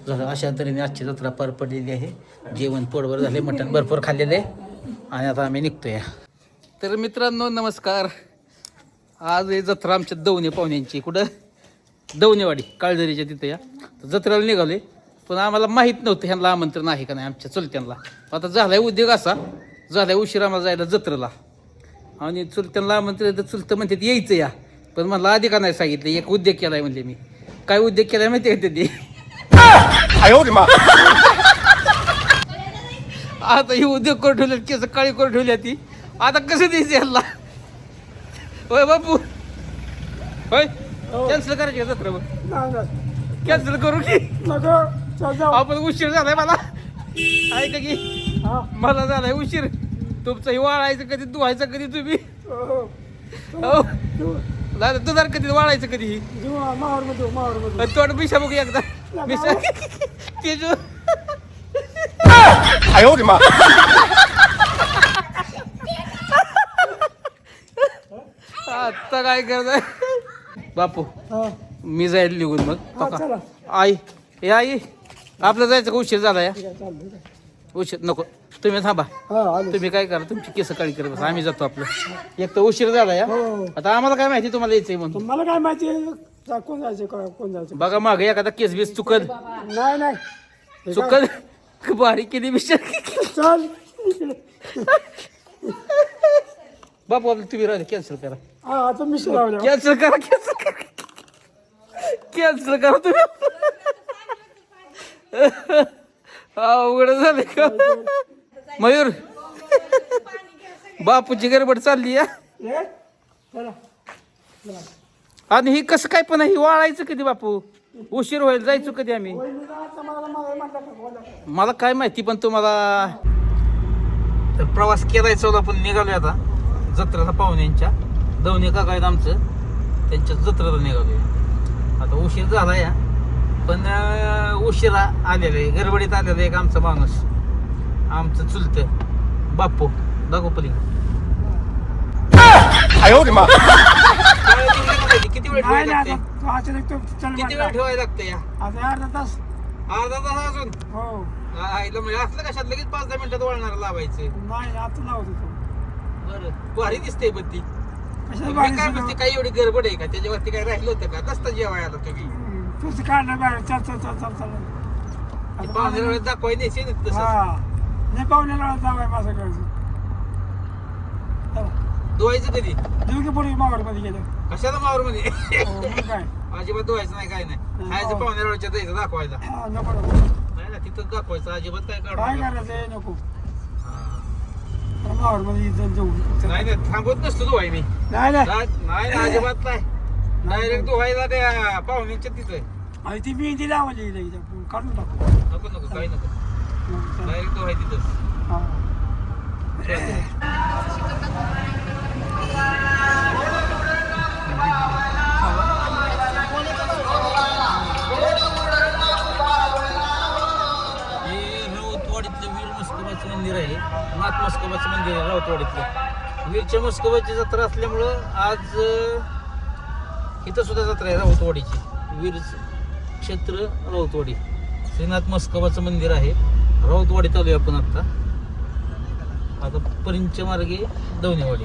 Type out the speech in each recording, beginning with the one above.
झालं. अशा तऱ्हेने आजची जत्रा पार पडलेली आहे. जेवण पोटभर झाले, मटण भरपूर खाल्लेलं आहे आणि आता आम्ही निघतोय. तर मित्रांनो नमस्कार. आज ही जत्रा आमच्या दवणे पाहुण्यांची. कुठं? दवणेवाडी काळझरीच्या तिथं या जत्रेला निघाले. पण आम्हाला माहीत नव्हतं ह्यांना आमंत्रण आहे का नाही आमच्या चुलत्यांना. आता झालाय उद्योग असा, झालाय उशीर आम्हाला जायला जत्रेला. आणि चुलत्यांना आमंत्रण तर चुलतं म्हणते यायचं या. पण मला आधी का नाही सांगितलं. एक उद्योग केलाय म्हणले मी. काय उद्योग केलाय माहिती आहे ते? आता ही उद्योग करून ठेवल्यात, केस काळी करून ठेवल्या ती. आता कसं द्यायचं ह्याला? होय बापू, होय कॅन्सल करायची जत्रा. मग कॅन्सल करू की आपण? उशीर झालाय मला, ऐका की मला झालाय उशीर. तुमचं हे वाळायचं कधी, धुवायचं कधी तुम्ही? हो तुझा कधी वाळायचं कधी? तोड मिशा बघू एकदा. मिशा ते जो आता काय करताय बापू? मी जाईल निघून. मग आई, हे आई आपलं जायचं का? उशीर झाला या. उशीर नको, तुम्ही थांबा. तुम्ही काय करा, तुमची केस काळी करत बसा, आम्ही जातो. आपलं एक तर उशीर झाला या. आता आम्हाला काय माहिती तुम्हाला यायचंय म्हणून? मला काय माहिती कोण जायचं कोण जायचं. बघा मागे एखादा केस बीस चुकल. नाही चुकल बारीक केली विचार. चल बापू आपलं तुम्ही राहिले, कॅन्सल करा. आता मी लावल्या कॅन्सल करा, कॅन्सल करा, कॅन्सल करा तुम्ही. अवघड झाले का मयूर? बापूची गडबड चालली या. आणि ही कसं काय पण ही वाळायचं कधी बापू? उशीर होईल, जायचो कधी आम्ही? मला काय माहिती. पण तुम्हाला तर प्रवास केलायचा होता, पण निघालोय आता जत्रेला. पाहुण्यांच्या दवणे काका आहेत आमचं, त्यांच्या जत्रेला निघालोय. आता उशीर झाला या, पण उशिरा आलेलं आहे, गडबडीत आलेलं एक आमचा माणूस, आमचं चुलतं बापू. दाखव पली. किती वेळ ठेवायला लागते? किती वेळ ठेवायला लागतं या? अर्धा तास. अर्धा तास अजून? हो. असलं कशात लगेच 5-10 मिनिटात वळणार लावायचं? नाही आता लावतो. बरं, भारी दिसते पण ती. काय म्हणते, काही एवढी गडबड आहे का? त्याच्यावरती काय राहिलं होतं का? नसतं जेवायला तुम्ही. तुझं काढलं बाहेर. चल पाहुण्याला वेळेत दाखवाय द्यायचे ना तसं. नाही पाहुण्याला जावाय माझं करायचं. धुवायचं कधी? देऊ पुढे मावळ मध्ये गेलं. कशाला मावर मध्ये? काय अजिबात धुवायचं नाही, काय नाही. खायचं पाहुण्याला वेळच्या द्यायचं दाखवायला. नको नाही ना, तिथं दाखवायचं. अजिबात काय काय काढून करायचं नको. मावळ मध्ये जाऊ. नाही नाही, थांबवत नसतो धुवाय मी. नाही नाही अजिबात नाही. डायरेक्ट धुवायला त्या पाहुण्यांच्या तिथं. आणि ती मेहंदी लावायची काढून टाकू. नको नको, काही नको, डायरेक्ट धुवाय तिथंच. राऊतवाडीतलं वीर मस्कोबाचं मंदिर आहे. नाथ मस्कोबाचं मंदिर आहे राऊतवाडीतलं. वीरच्या मस्कोबाची जत्रा असल्यामुळं आज इथं सुद्धा जत्रा आहे राऊतवाडीची. वीर क्षेत्र राऊतवाडी, श्रीनाथ मस्कोबाचं मंदिर आहे. राऊतवाडीत आलोय आपण आता परिंच मार्गे दवणेवाडी.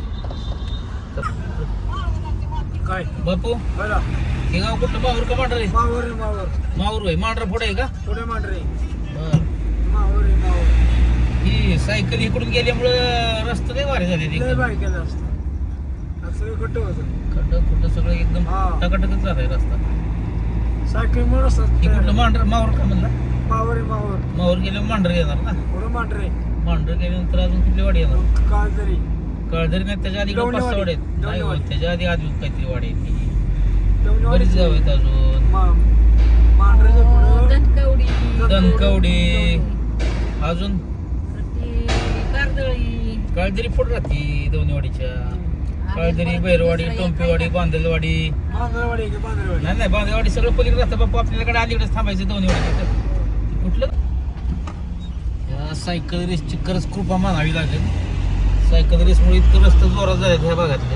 काय बापू हे गाव कुठलं? माहूर का मांढर आहे? माहूर आहे. मांढरा पुढे आहे का? पुढे मांढरे. बर, ही सायकल इकडून गेल्यामुळं रस्ता लय भारी झाले. खड्डं सगळं एकदम टकाटकच झालाय रस्ता. सायकल मुळे इकडलं माहूर का म्हणला? माहूर गेल्यावर मांढर येणार ना. मांढर गेल्यानंतर अजून कुठली वाडी येणार? काळझरी नाही, त्याच्या आधी 5-6 वाडी आहेत. नाही होय, त्याच्या आधी काहीतरी वाडी आहे. बरीच गाव आहेत अजून. धनकवडी अजून काळझरी पुढे राहते दवणेवाडीच्या. काळझरी, बैरवाडी, टोंपेवाडी, बांदलवाडी. नाही बांदलवाडी सगळं पलीकडे राहतं बापू. आपल्याकडे अलीकडेच थांबायचं दवणेवाडी. कुठलं या सायकल रेसची खरंच कृपा मानावी लागेल. सायकल रेसमुळे इतकं रस्ता जोरात झाले ह्या भागातले.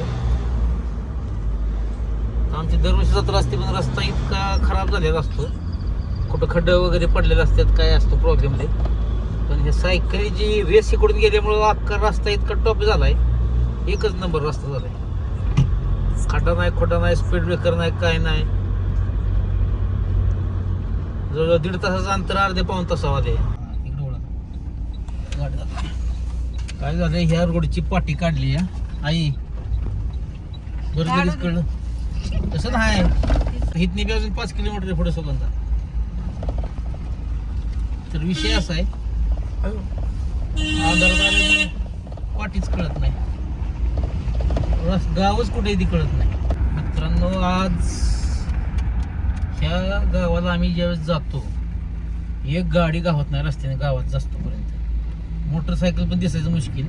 आमची दरवर्षी जत्रा असते, पण रस्ता इतका खराब झालेला असतो कुठं खड्डं वगैरे पडलेले असतात, काय असतो प्रॉब्लेम नाही. पण हे सायकली जी रेस इकडून गेल्यामुळं अख्खा रस्ता इतका टॉप झालाय, एकच नंबर रस्ता झालाय. खड्डा नाही, खोटा नाही, स्पीड ब्रेकर नाही, काय नाही. जवळजवळ 1.5 तासाचं अंतर अर्ध्या पाऊण तासामध्ये. काय झालंय, ह्या रोडची पाटी काढली आई, बरं लगेच कळलं. तसं नाही, इथनी बी अजून 5 किलोमीटर पुढे सुगंधा. तर विषय असा आहे, अंधारात आल्यामुळे पाटीच कळत नाही, गावच कुठे ती कळत नाही. मित्रांनो, आज ह्या गावाला आम्ही ज्यावेळेस जातो, एक गाडी गावात नाही, रस्त्याने गावात जातो पर्यंत. मोटरसायकल पण दिसायचं मुश्किल.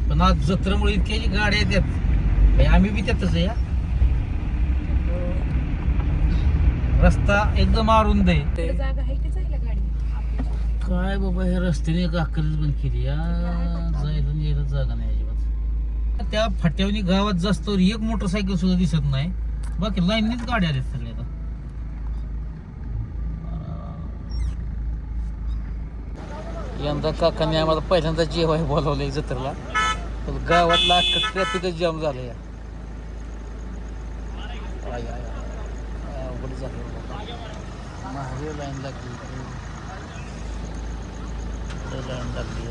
पण आज जत्रेमुळे इतक्या जी गाड्या येतात, आम्ही बी त्यातच आहे. रस्ता एकदम अरुंद आहे. काय बाबा, ह्या रस्त्याने एक अक्कलच बंद केली या, जायला यायला जागा नाही अजिबात. त्या फाट्यावनी गावात जास्त एक मोटरसायकल सुद्धा दिसत नाही, बाकी लाईननीच गाड्या आल्यात सगळ्या. आता यंदा काकांनी आम्हाला पहिल्यांदा जेवाय बोलावलंय जत्रेला, पण गावातला अख्खं ट्रॅफिकच जाम झालं या. अवघड झालं, महावीर लाईन लागली, लाईन लागली.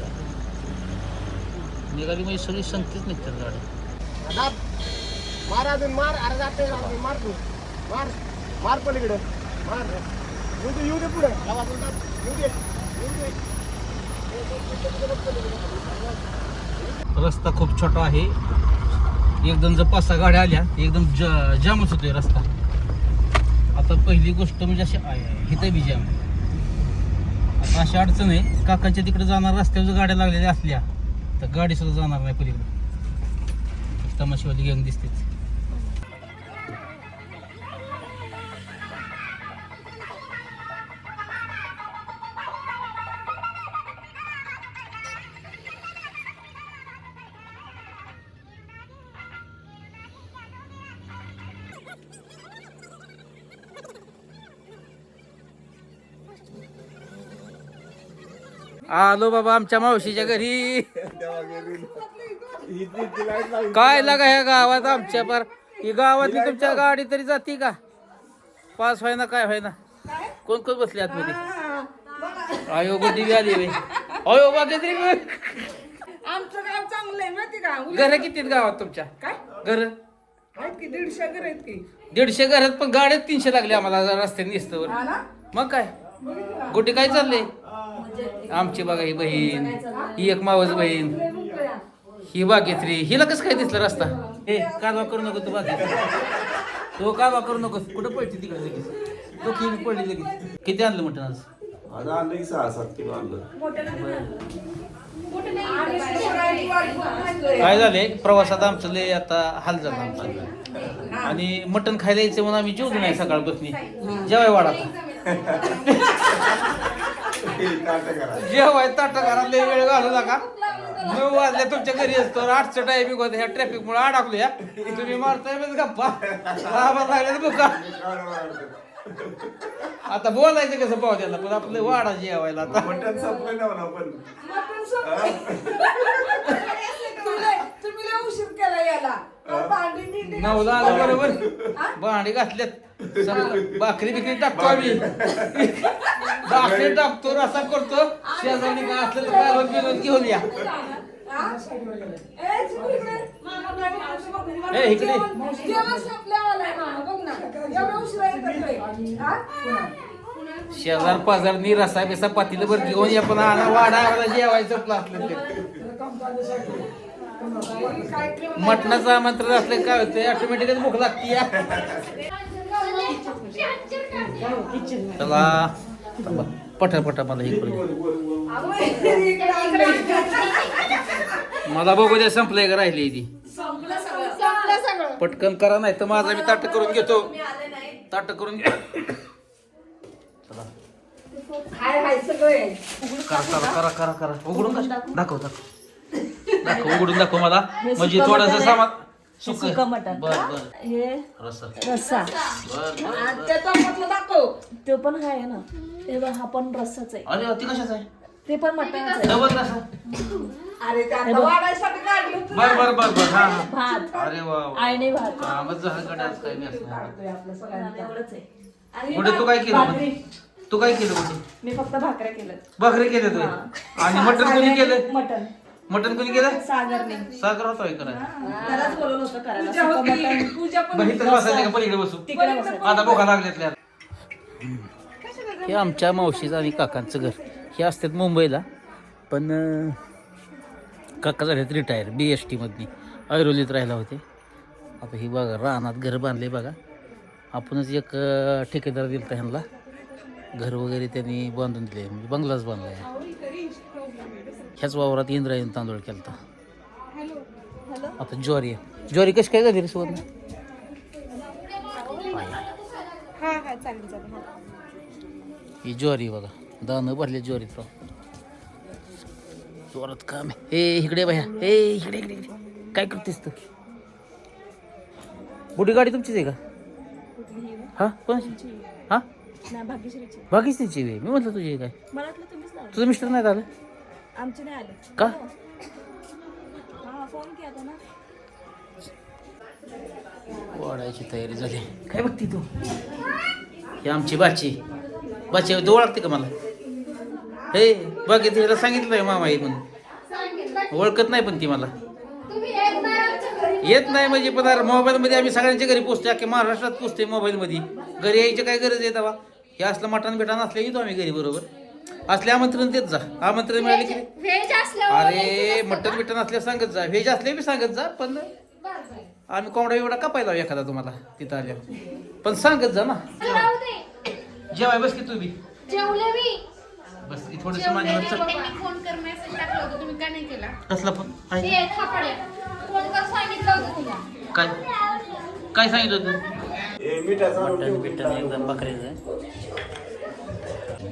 निघाली म्हणजे सगळी संख्येच निघतात गाडी. मार अजून मार, अरे जाते मार तू, मार मार पलीकडे मार, येऊ दे पुढे, येऊ दे. रस्ता खूप छोटा आहे, एकदम जर 5-6 गाड्या आल्या एकदम जामच होतोय रस्ता. आता पहिली गोष्ट म्हणजे अशी हिथं बी जाम. आता अशी अडचण आहे, काकांच्या तिकडे जाणार रस्त्यावर जर गाड्या लागलेल्या असल्या तर गाडी सुद्धा जाणार नाही पलीकडे. तमाशावाली गँग दिसते. आलो बाबा आमच्या मावशीच्या घरी. काय लागा ह्या गावात आमच्या पर, ही गावातली तुमच्या गाडी तरी जाती का? पास व्हाय ना, काय व्हाय ना. कोण कोण बसले आतमध्ये? आयो गुड्डी बी आली. अयो बाकी आमचं गाव चांगलं आहे माहिती का? घर किती आहेत गावात तुमच्या? काय घर आहेत की 150 घर आहेत की. 150 घरात, पण गाड्यात 300 लागले आम्हाला रस्त्याने दिसतं. हा ना? मग काय गुड्डी काय चाललंय? आमची बघा ही बहीण, ही एक मावस बहीण, ही बागेत्री. हिला कसं काय दिसलं रस्ता? हे कालवा करू नको तू, बाकी तो कालवा करू नको. कुठं पडते तिकडे लगेच, तो खिळी पडली लगेच. किती आणलं मटण आज? आज आणलं की 6-7 किलो आणलं. काय झालंय, प्रवासात आमचं लय आता हाल झाला आमचा. आणि मटण खायला यायचं म्हणून आम्ही जेवलो नाही सकाळपासून. जेवाय वाढा जेवाय ताटा करा, लय वेळ घालू नका. 9 वाजल्या तुमच्या घरी असतो, 8चं टायमिंग होतं. ह्या ट्रॅफिक मुळे अडकलो या. तुम्ही मारताय बस गप्पा, लागले बुका. आता बोलायचं कसं पाहुद्याला, पण आपलं वाडा जेवायला आता. मटण संपलं ना म्हणा पण. तुम्ही लय उशीर केला याला. भांडी नीट 9ला आलं बरोबर. भांडी घातल्यात, भाकरी बिकरी टाकतो आम्ही. भाकरी टाकतो, रसा करतो. शेजारी काय असलं तर काय बिनून घेऊन या. ए, इकडे. शेजार पाजारनी रसा बिसा पातीला बर घेऊन या, पण वाडा जेवायचं असलं ते. मटणाचं आमंत्रण असलं काय होतं, ऑटोमॅटिकच भूक लागती या. चला पटा मला हे करू मला बघू द्या, संपलंय का राहिली ती. पटकन करा, नाही तर माझा मी ताट करून घेतो. ताट करून घ्या. करा उघडून दाखव उघडून दाखव मला, म्हणजे थोडस सामान सुकं मटण बर बर हे रस्सा रस्सा बर बर आणि त्याचा म्हटलं दाखव. तो पण आहे ना हे बघ, हा पण रस्साच आहे, अरे ती कशाच आहे ते पण मटणाच आहे. डबल रस्सा अरे ते आता वाढायसाठी काढलं होतं ना. बर बर बर बर हा हा भात अरे वा वा. आळणी भात हा, मग जहाकडे आज काही नाही असणार. काढतोय आपलं सगळ्यांचं. एवढंच आहे. आणि कुठे तू काय केलं भाकरी. मग? तू काय केलं कुठे मी फक्त भाकऱ्या केलं. भाकरी केले तुम्ही आणि मटण कोणी केलं मटण मटण कोणी केलं सागरने सागर होता करायला त्यालाच बोलवलं होतं करायला. पूजा सुकं होती, मटण पूजा पण बरं इथं बसायचं का पलीकडे बसू तिकडे बसायचं. आता बोका लागल्यातल्या हे आमच्या मावशीचं आणि काकांचं घर हे असतात मुंबईला पण काका झालेत रिटायर BST मधनी ऐरोलीत राहिला होते. आता ही बघा रानात घर बांधले बघा. आपणच एक ठेकेदार दिला ह्यांना घर वगैरे त्यांनी बांधून दिले म्हणजे बंगलाच बांधला आहे. ह्याच वावरात इंद्रायणी तांदूळ केला आता ज्वारी आहे. ज्वारी कशी काय झाली रे सुवर्ण ही ज्वारी बघा दाणं भरले ज्वारीत राव जोरात काम आहे. ए इकडे भया ए इकडे इकडे इकडे. काय करतेस तू मोठी गाडी तुमचीच आहे का हा कोणाची हा नाही, भाग्यश्रीची. बाकीच त्याची वे मी म्हटलं तुझी आहे काय मला वाटलं तुम्हीच लावलं. तुझं मिस्टर नाही झालं आमचे नाही आले. का हा फोन केला होता ना. वाढायची तयारी झाली काय बघती तू ही आमची बाची बाची तू ओळखते का मला हे बघ तिला सांगितलं आहे मामा आहे म्हणून ओळखत नाही पण ती मला येत नाही म्हणजे पण मोबाईलमध्ये आम्ही सगळ्यांच्या घरी पोचतो अख्ख्या महाराष्ट्रात पोचतोय मोबाईलमध्ये घरी यायची काय गरज आहे तेव्हा हे असलं मटण बिटाण असले येतो आम्ही घरी बरोबर असले आमंत्रण देत जा आमंत्रण मिळाले की अरे मटण बिटण असल्या सांगत जा व्हेज असले बी सांगत जा पण आम्ही कोंबडा एवढा कापायला एखादा तुम्हाला तिथं आल्या पण सांगत जा ना जेवाय बस की तू बी जेवले मी बस की थोडस माझ्यावर चल त्यांनी फोन कर मेसेज टाकला होता तुम्ही का नाही केला कसला पण आहे ते थापाड्या फोन कर सांगितलं होतं तुला काय काय सांगितलं तू हे मिठाचा मटण बिटण एकदम बकऱ्याचं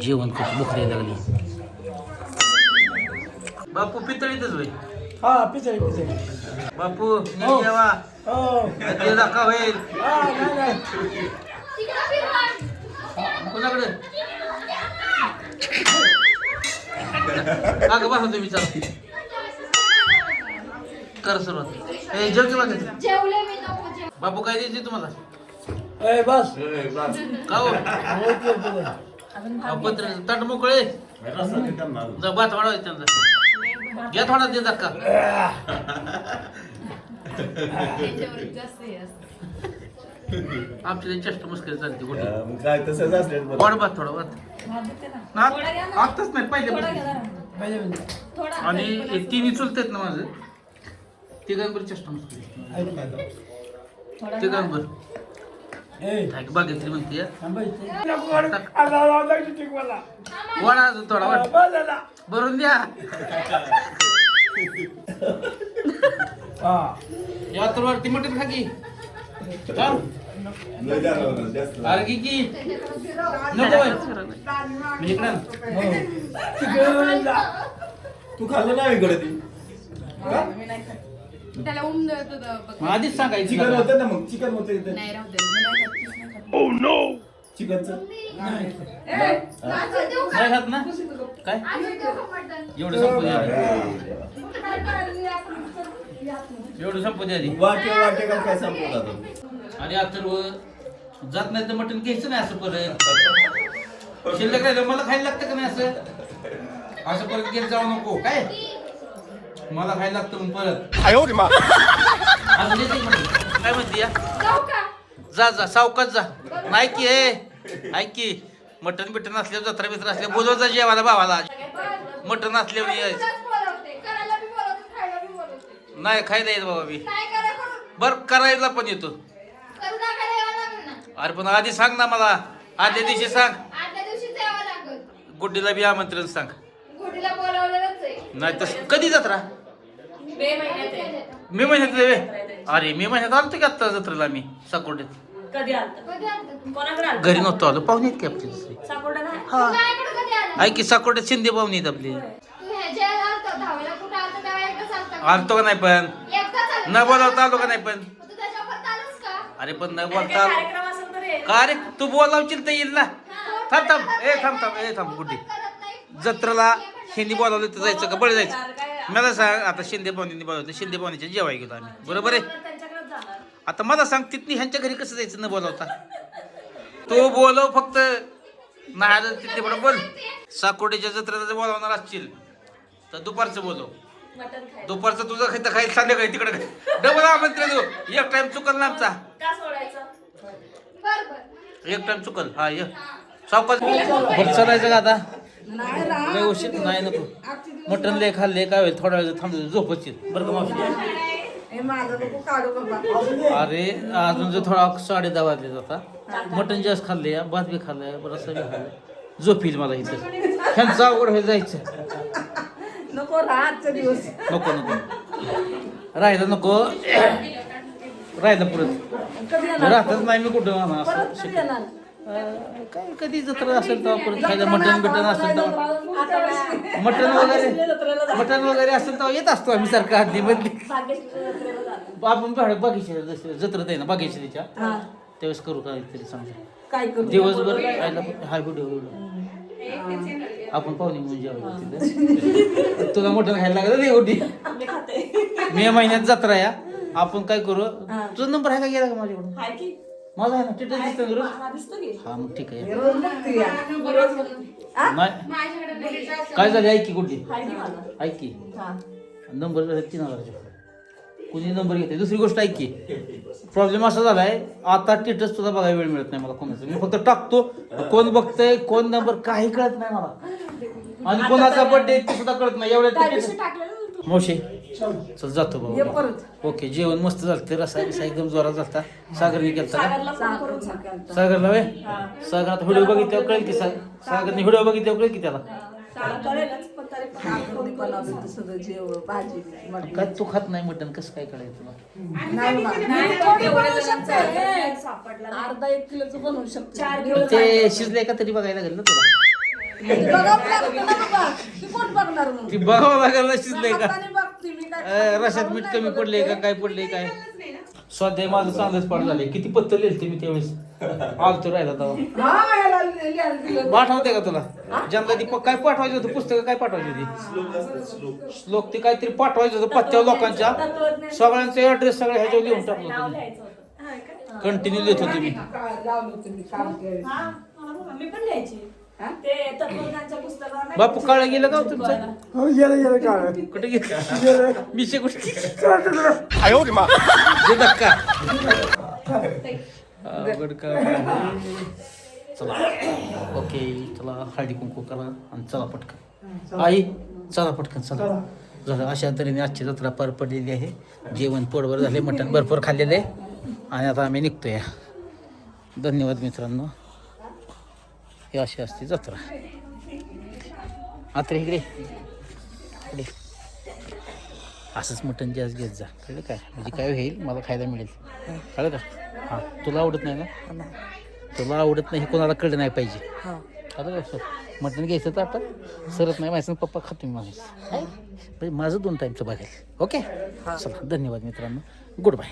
जेवण खूप भूक लागली बापू पितळीतच होय हा पिचळी पिचळी बापू नीट जेवा हो ते दाखवा होईल हा नाही नाही तिकडं फिरवा कोणाकडे अगं बसा तुम्ही चला कर सुरुवात ए जेव की बघा जेवले मी नको जेव बापू काय द्यायचे तुम्हाला ए बस का हो पत्र तट मोकळे जा भात वाढवायचं त्यांचा घ्या थोडा दे धक्का आमची चेष्ट मुश्किल चालते कुठे काय तसंच असलं वाढ भात थोडा भात आत्ताच नाही पहिले आणि हे तिन्ही चुलतेत ना माझं तिघांबर चेष्टा मुश्किल तिघांबर बागेत्री म्हणते वाडा अजून थोडा वाट भरून द्या या तर वरती मटण खाकी अरे की नको मी इकडे तू खाल्लं नाही इकडे ती त्याला उमदत होतं मग आधीच सांगायचं चिकन होतं ना मग चिकन होतं इथे नाही राहू दे चिकनचं नाही खात ना काय एवढं संपू द्या एवढं संपू द्या आधी वाटे का काय संपवतात आणि अथर्व जात नाही तर मटण घ्यायचं नाही असं परत शिल्लक राहिलं मला खायला लागतं का नाही असं परत घेत जाऊ नको काय मला खायला लागतं मग परत अजून येते का मटण? काय म्हणते या जाऊ का जा जा सावकाश जा नाही की हे ऐक की मटण बिटन असल्यावर जत्रा बित्रा असल्या बोलवत जा जेवायला भावाला मटण असल्यावर यायचं तुलाच बोलवते करायला बी बोलवते खायला बी बोलवते नाही खायला येत बाबा मी काय करा करू बरं करायला पण येतो करू टाकायला यावं लागेल ना अरे पण आधी सांग ना मला आदल्या दिवशी सांग आदल्या दिवशीच यावं लागेल गुड्डीला बी आमंत्रण सांग घोडीला बोलावलेलंच आहे नाही तर कधी जत्रा मे महिन्यात आहे. मे महिन्यात रे अरे मे महिन्यात आलतो की आत्ता जत्रेला मी साकोर्डेत कधी आलत कधी आलता कोणाकडे आलत घरी नव्हतो आलो पाहुणे आहेत की आपली दुसरी साकोडा नाही हा माझ्याकडे कधी आला ऐक की साकोर्डेत शिंदे पाहुणे आहेत आपली तू ह्याच्या आलता दहावीला कुठं आलता तेव्हा एकदाच आलता का? आलतो का नाही पण एकदाच आला न बोलावता आलो का नाही पण मग तू त्याच्यावर आलास का? अरे पण न काय बोलता आलो. कार्यक्रम असेल तर ये. का रे तू बोलावशील तर येईल ना. थांब थांब ए थांब गुड्डी. करत नाही. जत्रेला हिंदी बोलावलं तर जायचं का बळे जायचं. मला सांग आता शिंदे पाहुण्यांनी बोलावलं शिंदे पाहुण्याच्या जेवाय गेलो आम्ही बरोबर आहे. त्यांच्याकडेच जाणार. आता मला सांग तिथनी ह्यांच्या घरी कसं जायचं न बोलावता. तो बोलव फक्त नाही तिथे पण बोल. साकोटेच्या जत्रेला जर बोलावणार असशील तर दुपारचं बोलव. मटण खायचं. दुपारचं तुझं खायचं खायचं संध्याकाळी तिकडे डबल आमंत्रण देऊ. एक टाइम चुकल ना आमचा. का सोडायचं? बर बर. एक टाइम चुकल. हा ये सावकाश बरं चालायचं का आता. लय उशीर नाही नको. मटण लय खाल्ले काय होईल थोडा वेळ थांबतो झोपतील बरं का मावशी. हे माझं नको काढू बाबा. अरे अजून जर थोडा 10:30 वाजले जाता. मटण जास्त खाल्ले भात बी खाल्लाय रस्सा बी खाल्लाय झोपील मला इथं. ह्यांचं अवघड होईल जायचं. नको रातचा दिवस. नको नको राहिलं नको राहिलं परत कधी येणार? राहतच नाही मी कुठं आणा असं परत कधी येणार? काय कधी जत्रा असेल तेव्हा परत खायला मटण बिटन असेल तेव्हा आता मटण वगैरे असेल तेव्हा येत असतो आम्ही सारखं आधी मधली. भाग्यश्री जत्रेला जाणार. आपण बागेश्वर जत्रेत आहे ना बागेश्वरीच्या हा. त्यावेळेस करू काहीतरी सांगा. काय करू? दिवसभर खायला हा व्हिडिओ आपण पाहुणे म्हणून जेवायला तिथं. तुला मटण खायला लागलं रे एवढी. मी खाते. मे महिन्यात जत्रा या आपण काय करू. तुझा नंबर आहे का गेला का माझ्याकडून. हाय की? माझा आहे ना तिथं दिसतं रोज. हा दिसतो की? हा मग ठीक आहे. रोज बघते या. नाही माझ्याकडे काय झालं ऐक की कुठली हाय की माझा? ऐक की हा. नंबर 3000 कुणी नंबर घेते. दुसरी गोष्ट ऐक की प्रॉब्लेम असा झालाय आता टिटस तुला बघायला वेळ मिळत नाही मला कोणाचं. मी फक्त टाकतो कोण बघतंय कोण नंबर काही कळत नाही मला. आणि कोणाचा बर्थडे ते सुद्धा कळत नाही एवढ्या त्या दिवशी टाकलेलं ना तू. मावशी चल जातो ये बाबा. परत. ओके जेवण मस्त झालं ते रसा बिसा एकदम जोरात झालता. सागरने केलता का सागरला फोन करून सांग. सागरला वे सागर आता व्हिडिओ बघितल्यावर कळेल की सागरने व्हिडिओ बघितल्यावर कळेल की त्याला. त्याला कळेलच पण तरी पण कोणी बनवलं होतं सगळं जेवण भाजी मटण. काय तू खात नाही मटण कसं काय कळायचं तुला. नाही बाबा. नाही, थोडी एवढं बनवू जणांचं शकते. आहे, सापडला नाही. अर्धा 1 किलोचं बनवू शकते. 4 किलो ते शिजले का तरी बघायला लागेल ना तुला. बघावं लागतं ना बाबा. ती कोण बघणार मग? ती बघावं लागेल ना शिजले का हाताने बघते मी काय. रशात मीठ कमी पडले का काय पडले काय. स्वाध्याय माझं चांगलंच पाठ झाले. किती पत्तर लिहिलते मी त्यावेळेस आलतो राहिला तेव्हा. हा, याला लिहायला दिलं. पाठवते का तुला ज्यांना ती काय पाठवायचं होतं पुस्तकं काय पाठवायची होती. श्लोक ते काहीतरी पाठवायचं होतं पत्त्या लोकांच्या सगळ्यांचे ऍड्रेस सगळे ह्याच्यावर लिहून टाकलं नाव होतं. लिहायचं होतं. हाय का? कंटिन्यू लिहित होते मी. लावलं होतं मी काम केलं. हा, मला बघा, मी पण लिहायची. ते तत्वज्ञानच्या पुस्तकावर नाही बापू का? काळ गेलं का हो तुमचं. हो गेलं काढ. कुठे गेलं मिशे कुठे धक्का अवघड काम आहे. चला ओके चला हळदी कुंकू करा आणि चला पटकन आई चला पटकन चला झालं. अशा तऱ्हेने आजची जत्रा पार पडलेली आहे. जेवण पोटभर झाले मटण भरपूर खाल्लेलं आहे आणि आता आम्ही निघतोय. धन्यवाद मित्रांनो. ही अशी असते जत्रा. आता इकडे इकडे असंच मटण जास्त घेत जा कळलं काय. म्हणजे काय होईल मला खायला मिळेल कळलं का. हां तुला आवडत नाही ना. तुला आवडत नाही हे कोणाला कळलं नाही पाहिजे. कळलं का. मटण घ्यायचं तर आपण सरत नाही माझं पप्पा खातो मी माझं म्हणजे माझं 2 टाईमचं बघायला. ओके चला धन्यवाद मित्रांनो. Good bye.